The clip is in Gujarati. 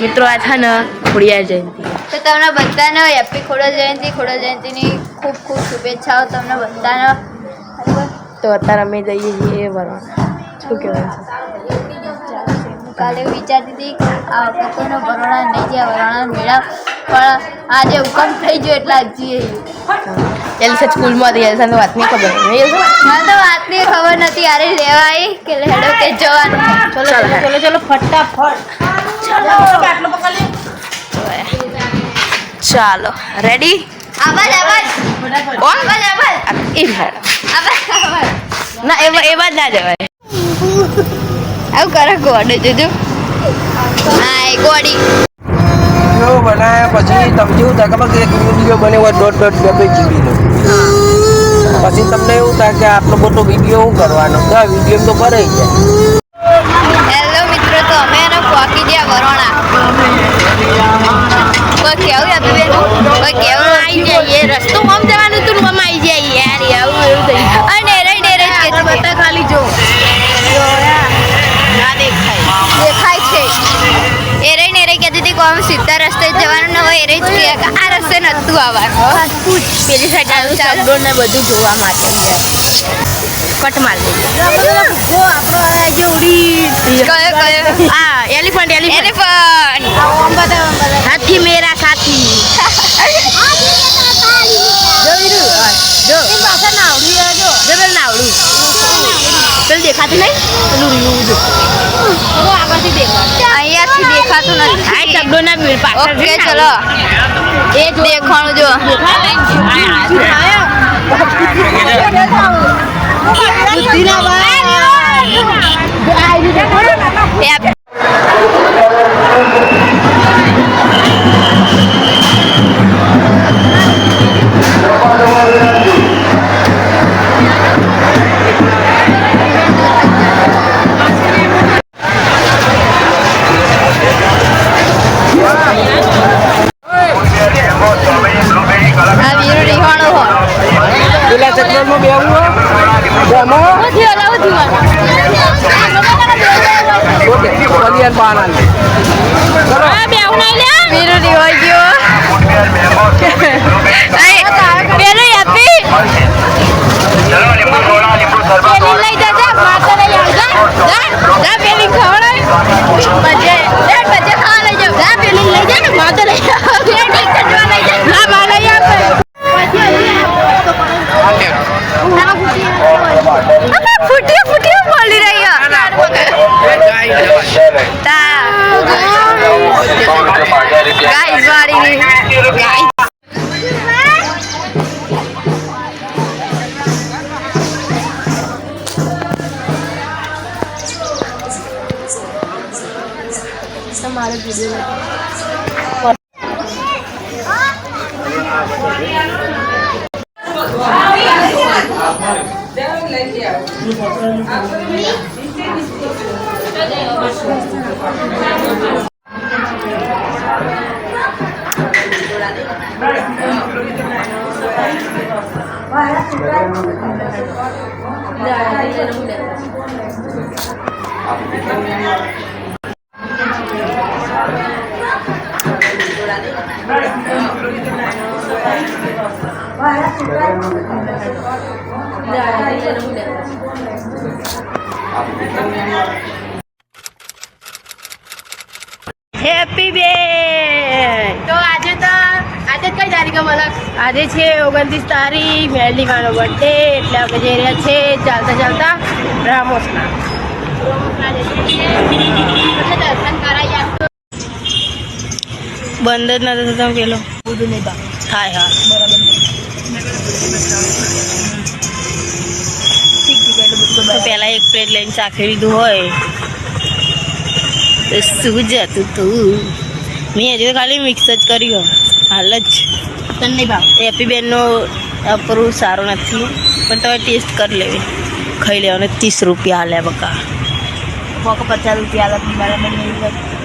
મિત્રો આ છે ને ખોડિયાર જયંતિ, તો તમને બધાને હેપી ખોડિયાર જયંતિની ખૂબ ખૂબ શુભેચ્છાઓ તમને બધાને. તો અત્યારે અમે જઈએ છીએ વરવાણા. શું કહેવાય છે? કાલે વિચારતી હતી આ વખતેનો વરવાણા નહીં ગયા, વરવાણા મેળા, પણ આજે હુકમ થઈ ગયો એટલે હજી એલ્સા સ્કૂલમાં હતી, એલ્સાને વાત નહીં ખબર. મને તો વાતની ખબર નથી. અરે લેવા આવી કે હેડો કે જવાનું. ચલો ફટાફટ ચાલો રેડી. આવાજ કોણ આવાજ એ ના એવા ના જવાય. આવું કરે ગોડે જોજો. હા એ ગોડી વિડીયો બનાવ્યા પછી તમને એવું થાય ખબર કે એક વિડીયો બને હોય 1.5 જીબીનો, પછી તમને એવું થાય કે આટલો મોટો વિડીયો શું કરવાનો, તો આ વિડીયો તો કરે જાય. હેલો મિત્રો, તો અમે એને પહોંચી ગયા વરોણા. કોઈ કેવું હતું બેન? કોઈ કેવું આવી જાય રસ્તો આમ જવાનું તું આમ આવી જાય યાર. આવું એવું થઈ ગયું. અને ડેરે કે બતા ખાલી જો ના દેખાય છે. એ રહી કહેતી હતી કે આમ સીધા રસ્તે જવાનું ન હોય. એ રહી જ કહે કે આ રસ્તે નહોતું આવવાનું. પેલી સાઈડ આવ્યું શબ્દો ને બધું જોવા માટે કટ માર દઈએ. કયો હા એલિફન્ટ એલિફન્ટ હાથી મેરા સાથી. પેલું દેખાતું નહીં, પેલું આગળથી દેખાય, અહીંયાથી દેખાતું નથી. આ શબ્દો ના પાછળ ઓકે ચલો એ દેખાણું જો. પેલા ચક્કરમાં બેવું ફૂટી બોલી રહ્યો. ગાઈસ વાળી તમારે વિડીયો હેપી બે. તો આજે કઈ તારીખ મતલબ આજે છે 29 તારીખ, મેરલીમાનો બર્થડે. એટલે આપણે જઈ રહ્યા છે ચાલતા રામોસના દર્શન કરાવી. બંધ જ નતો થતો પેલો બધું નહીં થાય. હા બરાબર. પેલા એક પ્લેટ લઈને ચાખી લીધું હોય તો શું જતું તું. મેં હજુ ખાલી મિક્સ જ કર્યું હાલ જ. તને નહીં ભાવ. હેપી બેનનો આપણું સારું નથી, પણ તમે ટેસ્ટ કરી લેવી, ખાઈ લેવાનું. 30 રૂપિયા હાલે બકા, 50 રૂપિયા હાલે.